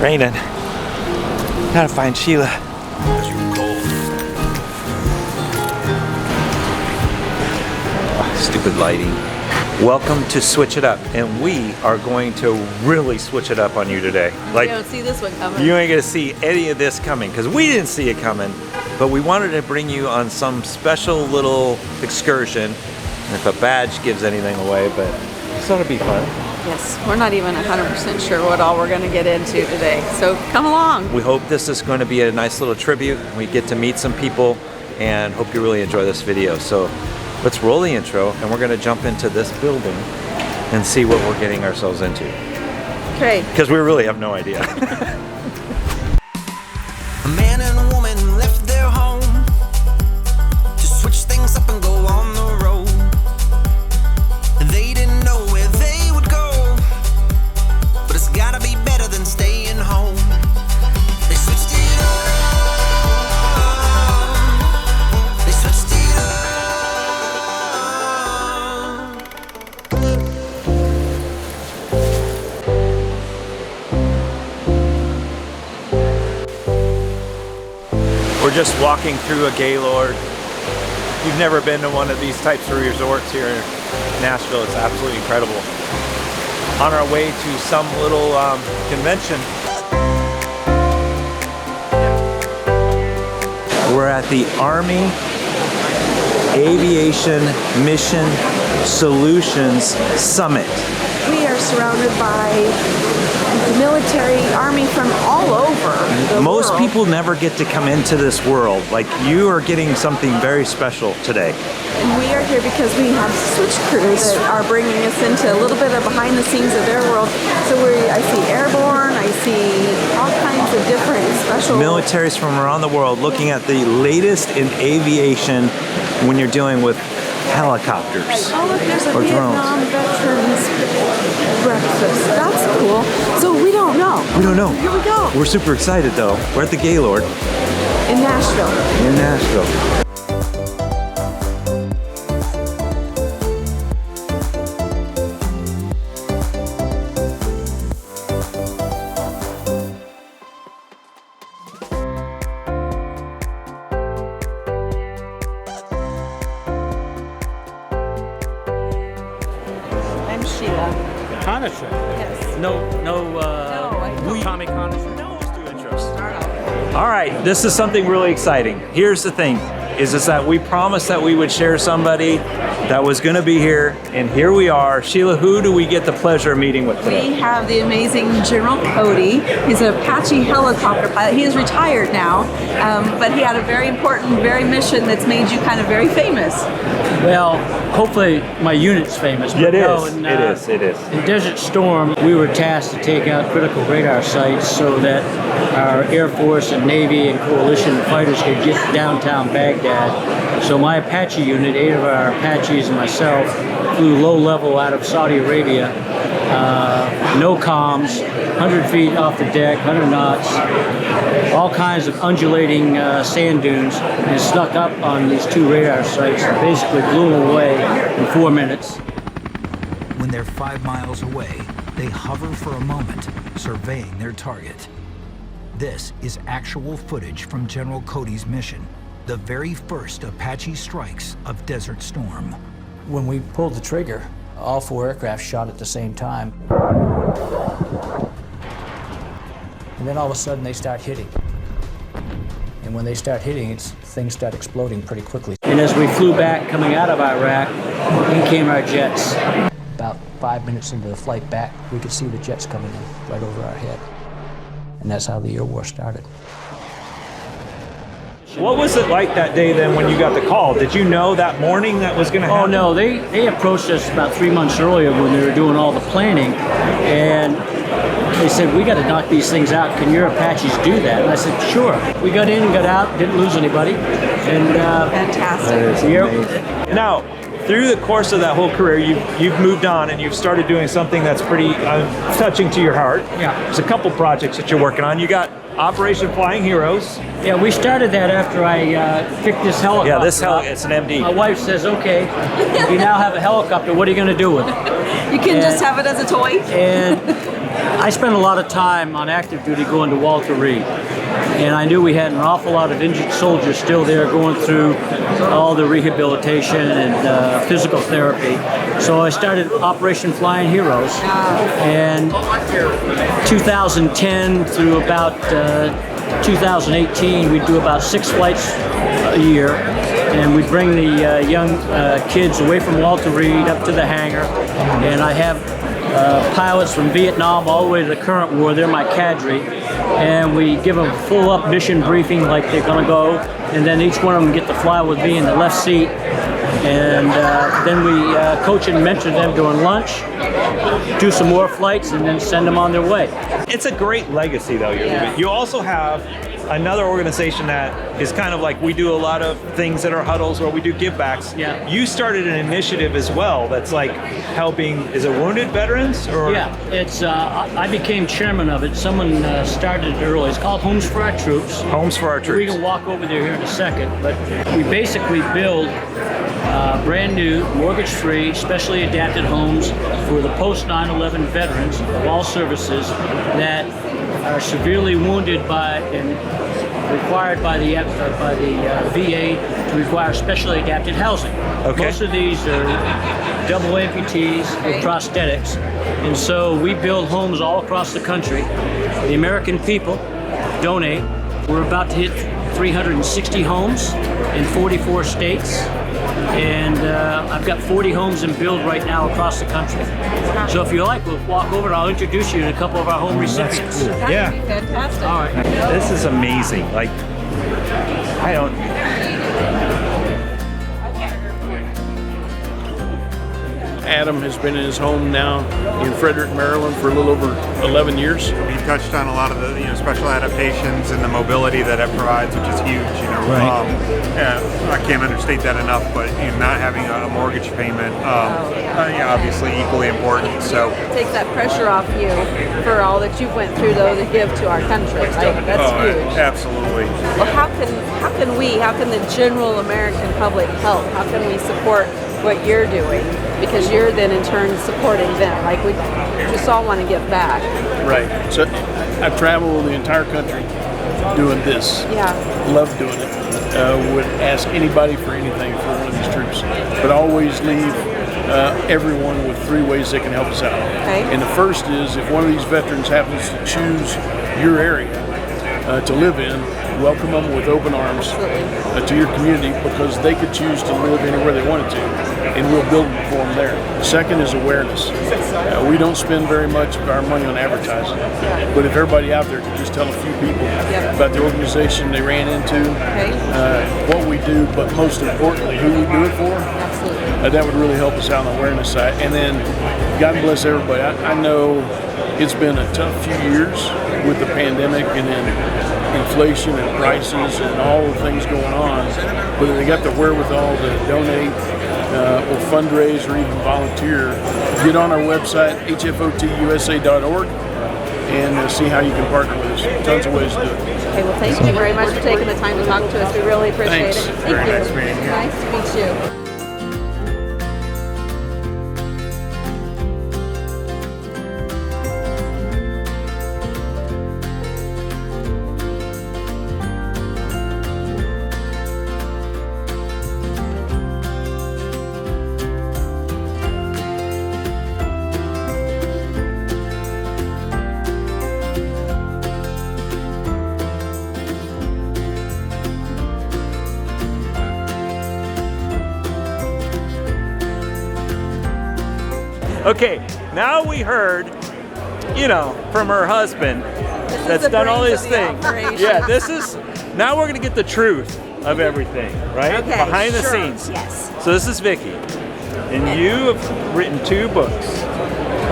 raining. Gotta find Sheila. Oh, stupid lighting. Welcome to Switch It Up, and we are going to really switch it up on you today. Like, you don't see this one coming. You ain't gonna see any of this coming, because we didn't see it coming, but we wanted to bring you on some special little excursion, if a badge gives anything away, but this ought to be fun. Yes, we're not even 100% sure what all we're gonna get into today, so come along. We hope this is going to be a nice little tribute. We get to meet some people, and hope you really enjoy this video. So let's roll the intro, and we're gonna jump into this building and see what we're getting ourselves into. Okay. Because we really have no idea. A man and a woman left their home to switch things up and go on the road. They didn't know where they would go, but it's gotta be better than staying home. They switched it up. They switched it We're just walking through a Gaylord. You've never been to one of these types of resorts here in Nashville. It's absolutely incredible. On our way to some little convention. We're at the Army Aviation Mission Solutions Summit. We are surrounded by the military, army from all over the Most world. people never get to come into this world. Like, you are getting something very special today. And we are here because we have switch crews that are bringing us into a little bit of behind the scenes of their world. So I see airborne, I see all kinds of different special Militaries from around the world looking at the latest in aviation when you're dealing with helicopters Oh, look, there's a or Vietnam drones. veterans breakfast. That's cool. So we don't know. We don't know. Here we go. We're super excited though. We're at the Gaylord In Nashville. in Nashville. I'm Sheila. Connoisseur. Yes. No, Tommy Connoisseur. No, let's do intros. All right, this is something really exciting. Here's the thing, is that we promised that we would share somebody that was going to be here, and here we are. Sheila, who do we get the pleasure of meeting with today? We have the amazing General Cody. He's an Apache helicopter pilot. He is retired now, but he had a very important, mission that's made you kind of very famous. Well, hopefully my unit's famous. Yeah, it but is. No, It is. In Desert Storm, we were tasked to take out critical radar sites so that our Air Force and Navy and coalition fighters could get downtown Baghdad. So my Apache unit, 8 of our Apaches and myself, flew low level out of Saudi Arabia. No comms, 100 feet off the deck, 100 knots, all kinds of undulating sand dunes, and snuck up on these 2 radar sites and basically blew them away in 4 minutes. When they're 5 miles away, they hover for a moment, surveying their target. This is actual footage from General Cody's mission, the very first Apache strikes of Desert Storm. When we pulled the trigger, all 4 aircraft shot at the same time. And then all of a sudden they start hitting. And when they start hitting, things start exploding pretty quickly. And as we flew back coming out of Iraq, in came our jets. About 5 minutes into the flight back, we could see the jets coming in right over our head. And that's how the air war started. What was it like that day then when you got the call? Did you know that morning that was going to happen? Oh no, they approached us about 3 months earlier when they were doing all the planning, and they said, we got to knock these things out. Can your Apaches do that? And I said, sure. We got in and got out, didn't lose anybody. And Fantastic. Now, through the course of that whole career, you've moved on and you've started doing something that's pretty touching to your heart. Yeah. There's a couple projects that you're working on. You got Operation Flying Heroes. Yeah, we started that after I picked this helicopter. Yeah, this up. it's an MD. My wife says, okay, you now have a helicopter, what are you going to do with it? You can just have it as a toy. And I spent a lot of time on active duty going to Walter Reed, and I knew we had an awful lot of injured soldiers still there going through all the rehabilitation and physical therapy. So I started Operation Flying Heroes, and 2010 through about 2018, we'd do about 6 flights a year, and we'd bring the young kids away from Walter Reed up to the hangar, and I have pilots from Vietnam all the way to the current war. They're my cadre, and we give them full-up mission briefing like they're going to go, and then each one of them get to fly with me in the left seat, and then we coach and mentor them during lunch, do some more flights, and then send them on their way. It's a great legacy, though. You're leaving. You also have another organization that is kind of like, we do a lot of things that are huddles or we do give backs. Yeah. You started an initiative as well that's like helping, is it wounded veterans? Or? Yeah, it's I became chairman of it. Someone started it early. It's called Homes for Our Troops. Homes for Our Troops. We can walk over there here in a second, but we basically build brand new, mortgage-free, specially adapted homes for the post 9/11 veterans of all services that are severely wounded by and required by the VA to require specially adapted housing. Okay. Most of these are double amputees with prosthetics, and so we build homes all across the country. The American people donate. We're about to hit 360 homes in 44 states, and I've got 40 homes in build right now across the country. So if you like, we'll walk over and I'll introduce you to a couple of our home recipients. Yeah. Fantastic. All right. This is amazing. Like, I don't. Adam has been in his home now in Frederick, Maryland for a little over 11 years. He touched on a lot of the special adaptations and the mobility that it provides, which is huge. I can't understate that enough. But not having a mortgage payment, obviously equally important. So Take that pressure off you for all that you went through, though, to give to our country. Right? That's huge. Absolutely. Well, how can the general American public help? How can we support what you're doing? Because you're then in turn supporting them. Like, we just all want to give back. Right. So I've traveled the entire country doing this. Yeah. Love doing it. Would ask anybody for anything for one of these troops, but always leave everyone with 3 ways they can help us out. Okay. And the first is, if one of these veterans happens to choose your area to live in, welcome them with open arms to your community, because they could choose to live anywhere they wanted to, and we'll build them for them there. Second is awareness. We don't spend very much of our money on advertising, but if everybody out there could just tell a few people about the organization they ran into, what we do, but most importantly, who we do it for, that would really help us out on the awareness side. And then, God bless everybody. I know it's been a tough few years with the pandemic and then inflation and prices and all the things going on, but they got the wherewithal to donate or fundraise or even volunteer. Get on our website, hfotusa.org, and see how you can partner with us. Tons of ways to do it. Okay, well, thank you very much for taking the time to talk to us. We really appreciate Thanks. it. Thank Very you. nice meeting you. Nice to meet you. Okay, now we heard, from her husband that's the done all brains these of the things. operation. Yeah, now we're gonna get the truth of everything, right? Okay, Behind the sure, scenes. yes. So this is Vicki, and you have written 2 books.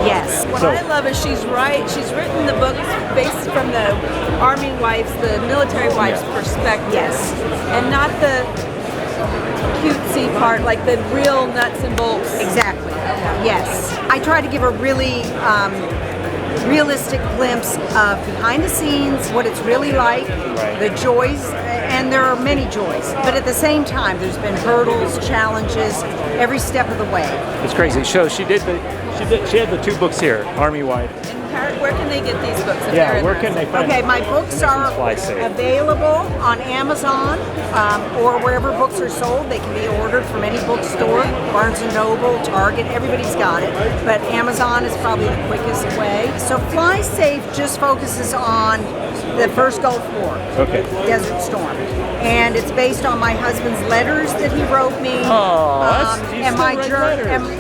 Yes. What So- I love is she's written the books based from the Army wife's, the military wife's perspective. Yes. And not the cutesy part, like the real nuts and bolts. Exactly. Yes. I try to give a really realistic glimpse of behind the scenes, what it's really like, the joys, and there are many joys. But at the same time, there's been hurdles, challenges, every step of the way. It's crazy. So she had the 2 books here, Army Wife. Where can they get these books? If Yeah, they're where can they find Okay, my books are Fly-Safe. available on Amazon or wherever books are sold. They can be ordered from any bookstore, Barnes & Noble, Target, everybody's got it. But Amazon is probably the quickest way. So Fly Safe just focuses on the first Gulf War, Desert Storm. And it's based on my husband's letters that he wrote me. And my journey.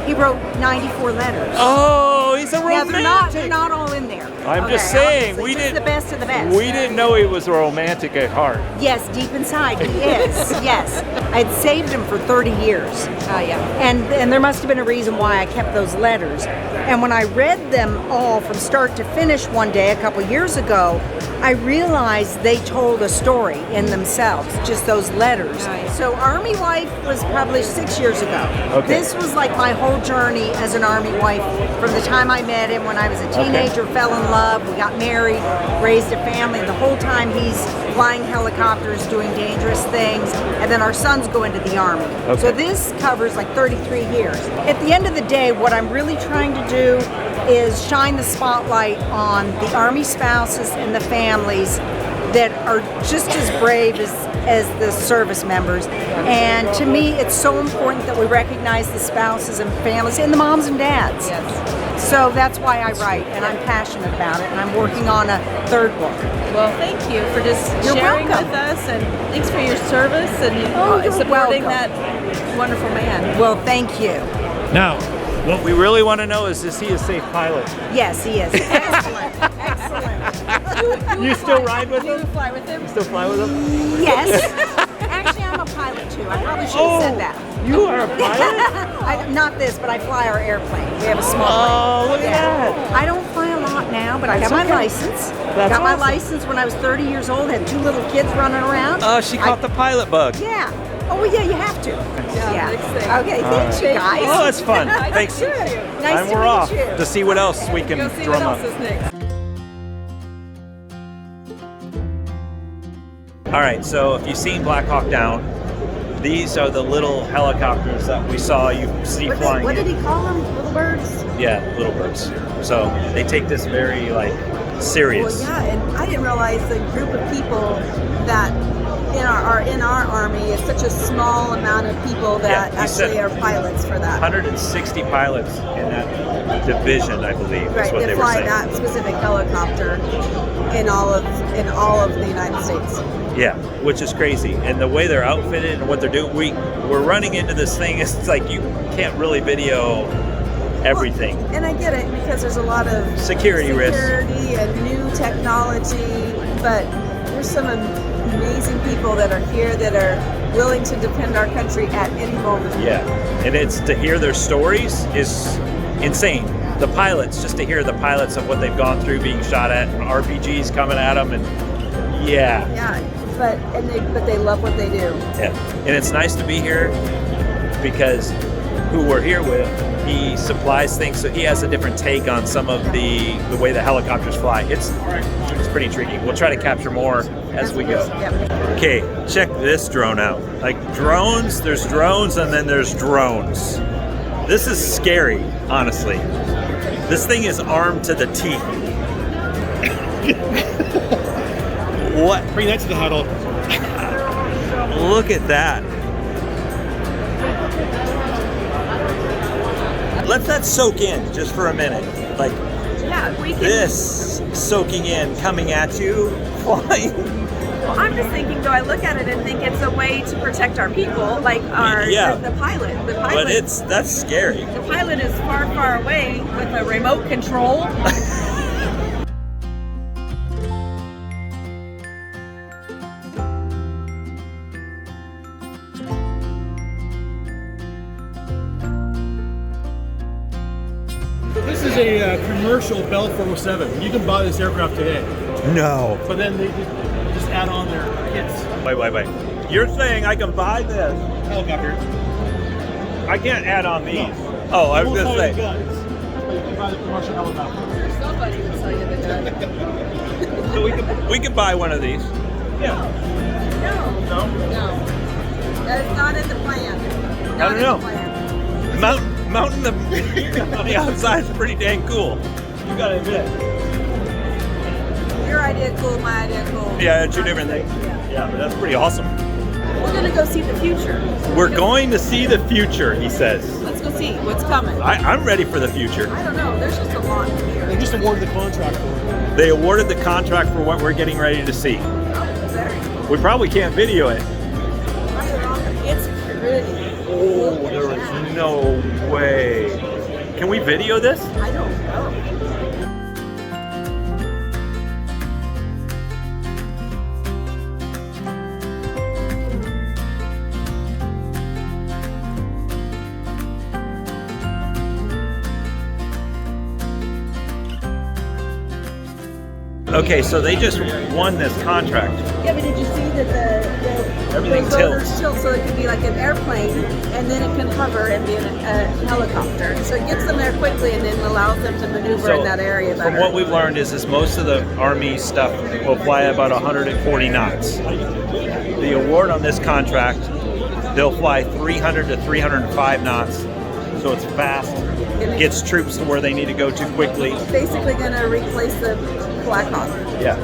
He wrote 94 letters. Oh, he's a romantic. Yeah, they're not all in there. I'm just saying, we did the best of the best. We didn't know he was romantic at heart. Yes, deep inside he is. Yes, I'd saved him for 30 years. Oh yeah. And there must have been a reason why I kept those letters. And when I read them all from start to finish one day a couple years ago, I realized they told a story in themselves, just those letters. Nice. So Army Wife was published 6 years ago. Okay. This was like my whole journey as an Army wife from the time I met him when I was a teenager, fell in love, we got married, raised a family, and the whole time he's flying helicopters, doing dangerous things, and then our sons go into the Army. Okay. So this covers like 33 years. At the end of the day, what I'm really trying to do is shine the spotlight on the Army spouses and the families that are just as brave as the service members. And to me, it's so important that we recognize the spouses and families and the moms and dads. Yes. So that's why I write, and I'm passionate about it, and I'm working on a third book. Well, thank you for just You're sharing welcome. with us, and thanks for your service and you're supporting welcome. that wonderful man. Well, thank you. Now, what we really want to know is he a safe pilot? Yes, he is. Excellent. Excellent. You still ride with Do you him? fly with him? Still fly with him? Yes. Actually, I'm a pilot too. I probably should have said that. You are a pilot? Not this, but I fly our airplane. We have a small Oh, plane. look at that. I don't fly a lot now, but I That's got my okay. license. That's got my awesome. license when I was 30 years old. Had 2 little kids running around. Oh, she caught the pilot bug. Yeah. Oh, well, yeah, you have to. Yeah, thanks, thanks. Okay, thanks, you guys. Oh, that's fun. Thanks. Good. Nice And to we're meet off you. to see what else we can Go see drum what up. else is next. All right, so if you've seen Black Hawk Down, these are the little helicopters that we saw you see flying. What did in. he call them? Little birds? Yeah, little birds. So they take this very serious. Well, yeah, and I didn't realize the group of people that are in our army is such a small amount of people that Yeah, you said actually are pilots for that. 160 pilots in that division, I believe, Right, is what they they were fly saying. that specific helicopter in all of the United States. Yeah, which is crazy. And the way they're outfitted and what they're doing, we're running into this thing. It's like you can't really video everything. Well, and I get it because there's a lot of Security risks. and new technology, but there's some amazing people that are here that are willing to defend our country at any moment. Yeah, and it's to hear their stories is insane. The pilots, just to hear the pilots of what they've gone through, being shot at, RPGs coming at them, and yeah. Yeah, but they love what they do. Yeah, and it's nice to be here because who we're here with, he supplies things, so he has a different take on some of the way the helicopters fly. It's pretty intriguing. We'll try to capture more as we go. Okay, check this drone out. Like drones, there's drones and then there's drones. This is scary, honestly. This thing is armed to the teeth. What? Bring that to the huddle. Look at that. Let that soak in just for a minute. Like Yeah, we can. this soaking in, coming at you, flying. Well, I'm just thinking, though, I look at it and think it's a way to protect our people, like the pilot. The pilot. But that's scary. The pilot is far, far away with a remote control. This is a commercial Bell 407. You can buy this aircraft today, No. but then they just add on their kits. Wait. You're saying I can buy this? Helicopter. I can't add on these. Oh, I was Won't gonna sell you say. guns, but you can buy the commercial helicopter. Somebody will sell you the gun. So we can buy one of these. Yeah. No, that is not in the plan. I don't know. Mounting them on the outside is pretty dang cool. You gotta admit. Your idea cool, my idea cool. Yeah, two different things. Yeah, but that's pretty awesome. We're gonna go see the future. We're going to see the future, he says. Let's go see what's coming. I'm ready for the future. I don't know. There's just a lot here. They just awarded the contract for it. They awarded the contract for what we're getting ready to see. We probably can't video it. It's pretty. Oh, there is no way. Can we video this? I don't know. Okay, so they just won this contract. Yeah, but did you see that Everything the rotors tilts. tilt so it could be like an airplane, and then it can hover and be a helicopter. So it gets them there quickly, and then allows them to maneuver in that area better. From what we've learned is most of the Army stuff will fly about 140 knots. The award on this contract, they'll fly 300 to 305 knots. So it's fast, gets troops to where they need to go to quickly. Basically going to replace the Black Hawk. Yeah.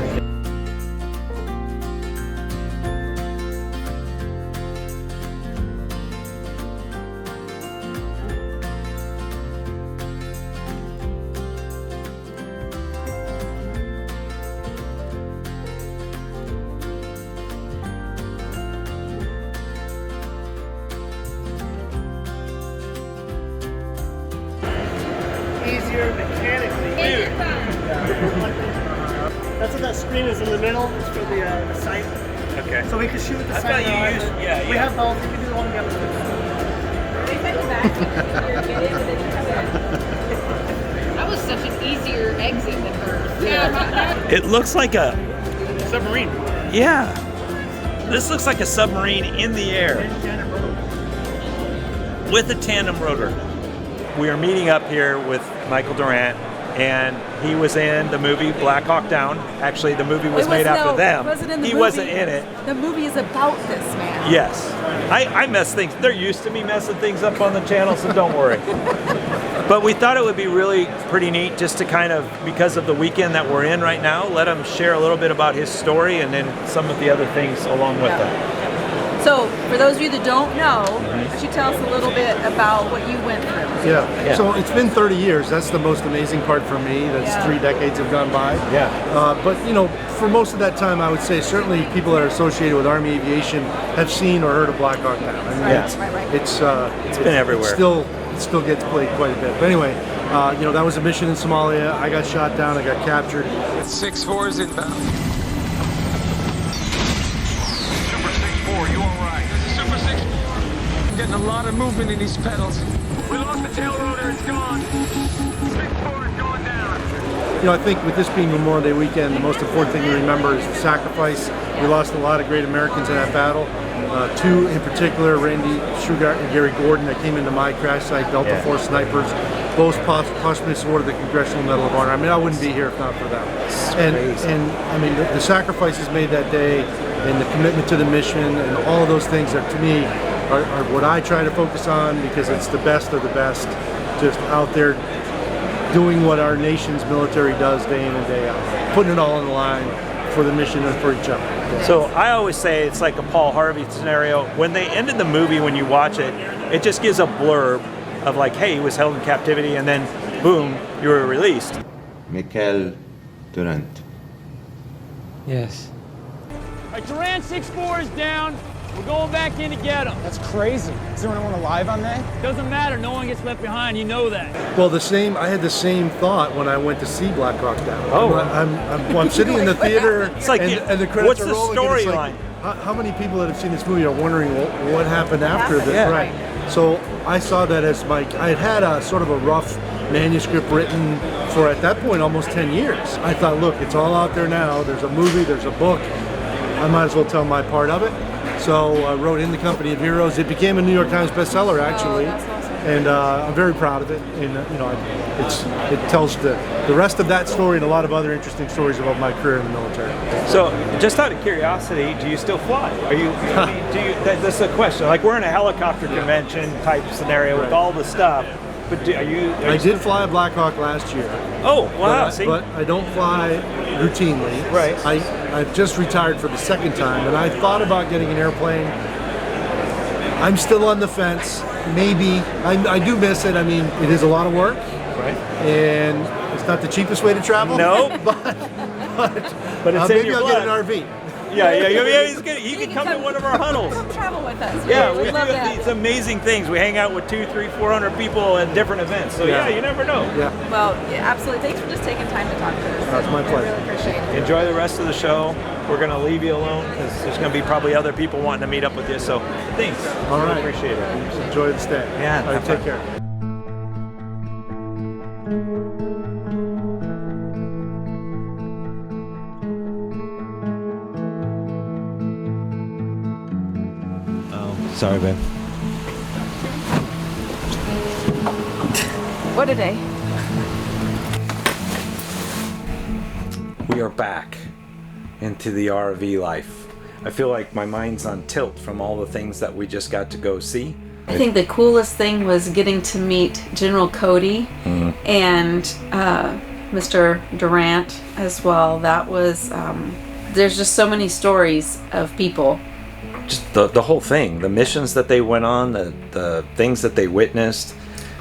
Easier mechanically. That's what that screen is in the middle. It's for the sight. Okay. So we can shoot with the I sight. thought you used, yeah. We have both. You can do the one together. That was such an easier exit than hers. Yeah. It looks like a Submarine. Yeah. This looks like a submarine in the air with a tandem rotor. We are meeting up here with Michael Durant, and he was in the movie Black Hawk Down. Actually, the movie was made after them. He wasn't in it. The movie is about this man. Yes. I mess things. They're used to me messing things up on the channel, so don't worry. But we thought it would be really pretty neat just to kind of, because of the weekend that we're in right now, let him share a little bit about his story and then some of the other things along with it. So, for those of you that don't know, why don't you tell us a little bit about what you went through? Yeah. So it's been 30 years. That's the most amazing part for me. That's 3 decades have gone by. Yeah. But you know, for most of that time, I would say certainly people that are associated with Army aviation have seen or heard of Black Hawk Down. I mean, it's been everywhere. It still gets played quite a bit. But anyway, you know, that was a mission in Somalia. I got shot down. I got captured. 6-4 is inbound. You all right? This is Super 6-4. I'm getting a lot of movement in these pedals. We lost the tail rotor, it's gone. 6-4 is going down. You know, I think with this being Memorial Day weekend, the most important thing to remember is the sacrifice. We lost a lot of great Americans in that battle. 2 in particular, Randy Shugart and Gary Gordon, that came into my crash site, Delta Force snipers, both posthumously awarded the Congressional Medal of Honor. I mean, I wouldn't be here if not for them. And I mean, the sacrifices made that day, and the commitment to the mission, and all of those things that to me are what I try to focus on, because it's the best of the best, just out there doing what our nation's military does day in and day out, putting it all on the line for the mission and for each other. So I always say it's like a Paul Harvey scenario. When they ended the movie, when you watch it, it just gives a blurb of like, hey, he was held in captivity, and then boom, you were released. Michael Durant. Yes. All right, Durant 6-4 is down. We're going back in to get him. That's crazy. Is there anyone alive on that? Doesn't matter. No one gets left behind. You know that. Well, I had the same thought when I went to see Black Hawk Down. Oh. I'm sitting in the theater, it's like, and the credits what's are the rolling. storyline? Like, how many people that have seen this movie are wondering what happened after this? Yeah. Right. So I saw that as I had a sort of a rough manuscript written for, at that point, almost 10 years. I thought, look, it's all out there now. There's a movie, there's a book. I might as well tell my part of it. So I wrote In the Company of Heroes. It became a New York Times bestseller, actually. And I'm very proud of it. And you know, it tells the rest of that story and a lot of other interesting stories about my career in the military. So, just out of curiosity, do you still fly? Are you? That's a question. Like, we're in a helicopter convention type scenario with all the stuff. But I did fly a Black Hawk last year. Oh, wow, see? But I don't fly routinely. Right. I've just retired for the second time, and I thought about getting an airplane. I'm still on the fence. Maybe. I do miss it. I mean, it is a lot of work. Right. And it's not the cheapest way to travel. No. but it's in maybe your I'll blood. get an RV. Yeah, he's good. He can come to one of our huddles. Come travel with us. Yeah, we we love do that. these amazing things. We hang out with 200, 300, 400 people at different events. So yeah, you never know. Yeah. Well, yeah, absolutely. Thanks for just taking time to talk to us. That's my pleasure. I really appreciate it. Enjoy the rest of the show. We're going to leave you alone because there's going to be probably other people wanting to meet up with you. So thanks. All right. Appreciate it. Enjoy the stay. Yeah. All right, take care. Sorry, babe. What a day. We are back into the RV life. I feel like my mind's on tilt from all the things that we just got to go see. I think the coolest thing was getting to meet General Cody and Mr. Durant as well. That was, there's just so many stories of people. Just the whole thing, the missions that they went on, the things that they witnessed.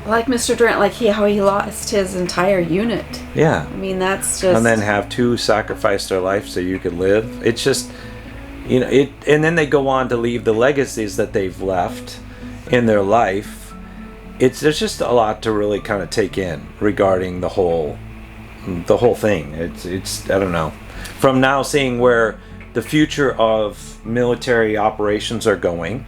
Like Mr. Durant, like how he lost his entire unit. Yeah. I mean, that's just... And then have 2 sacrifice their life so you could live. It's just, you know, it. And then they go on to leave the legacies that they've left in their life. There's just a lot to really kind of take in regarding the whole thing. It's I don't know. From now seeing where the future of military operations are going,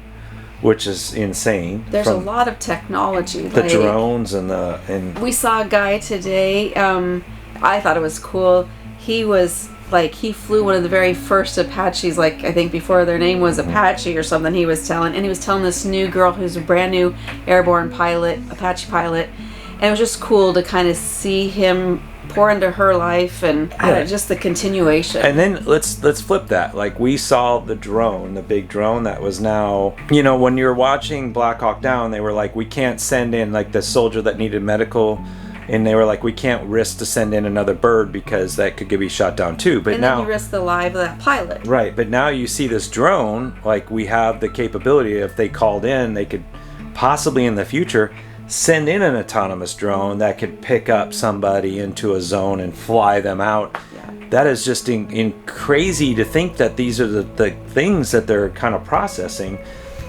which is insane. There's a lot of technology. The drones and we saw a guy today. I thought it was cool. He flew one of the very first Apaches, like I think before their name was Apache or something. He was telling this new girl who's a brand new airborne pilot, Apache pilot, and it was just cool to kind of see him pour into her life and just the continuation. And then let's flip that. Like we saw the drone, the big drone that was now, you know, when you're watching Black Hawk Down, they were like, we can't send in like the soldier that needed medical, and they were like, we can't risk to send in another bird because that could be shot down too. But and now then you risk the life of that pilot. Right, but now you see this drone, like we have the capability, if they called in, they could possibly in the future send in an autonomous drone that could pick up somebody into a zone and fly them out. Yeah. That is just crazy to think that these are the things that they're kind of processing.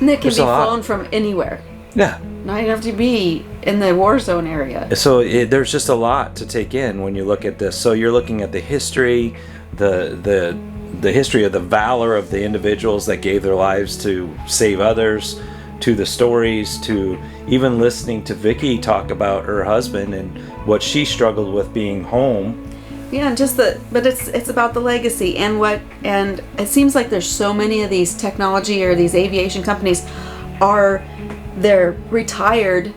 And they can be flown from anywhere. Yeah. Not even have to be in the war zone area. So there's just a lot to take in when you look at this. So you're looking at the history, the history of the valor of the individuals that gave their lives to save others, to the stories, to even listening to Vicky talk about her husband and what she struggled with being home. Yeah, but it's about the legacy and it seems like there's so many of these technology or these aviation companies they're retired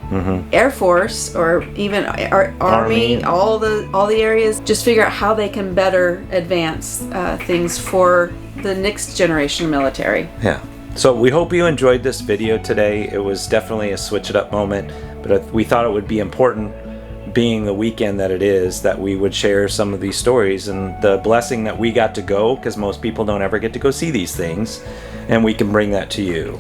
Air Force or even Army, all the areas, just figure out how they can better advance things for the next generation military. Yeah. So we hope you enjoyed this video today. It was definitely a switch it up moment, but we thought it would be important, being the weekend that it is, that we would share some of these stories and the blessing that we got to go, because most people don't ever get to go see these things, and we can bring that to you.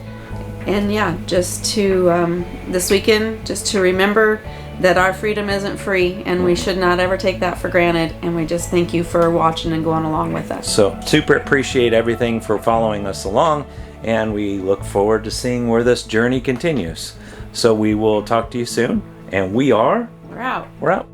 And yeah, just to this weekend, just to remember that our freedom isn't free and we should not ever take that for granted, and we just thank you for watching and going along with us. So super appreciate everything for following us along, and we look forward to seeing where this journey continues. So we will talk to you soon, and we're out. We're out. We're out.